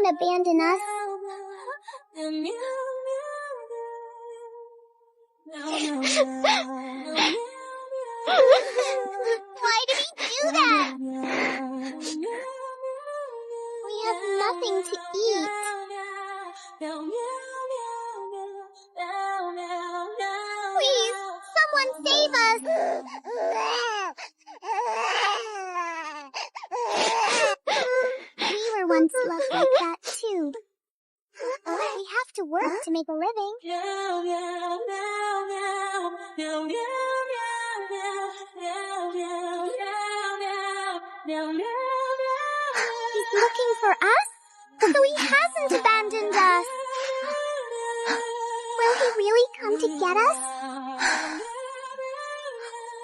won't abandon us. Why did he do that? We have nothing to eat. Please, someone save us! We were once loved like that, too. We have to work to make a living. He's looking for us? So he hasn't abandoned us. Will he really come to get us?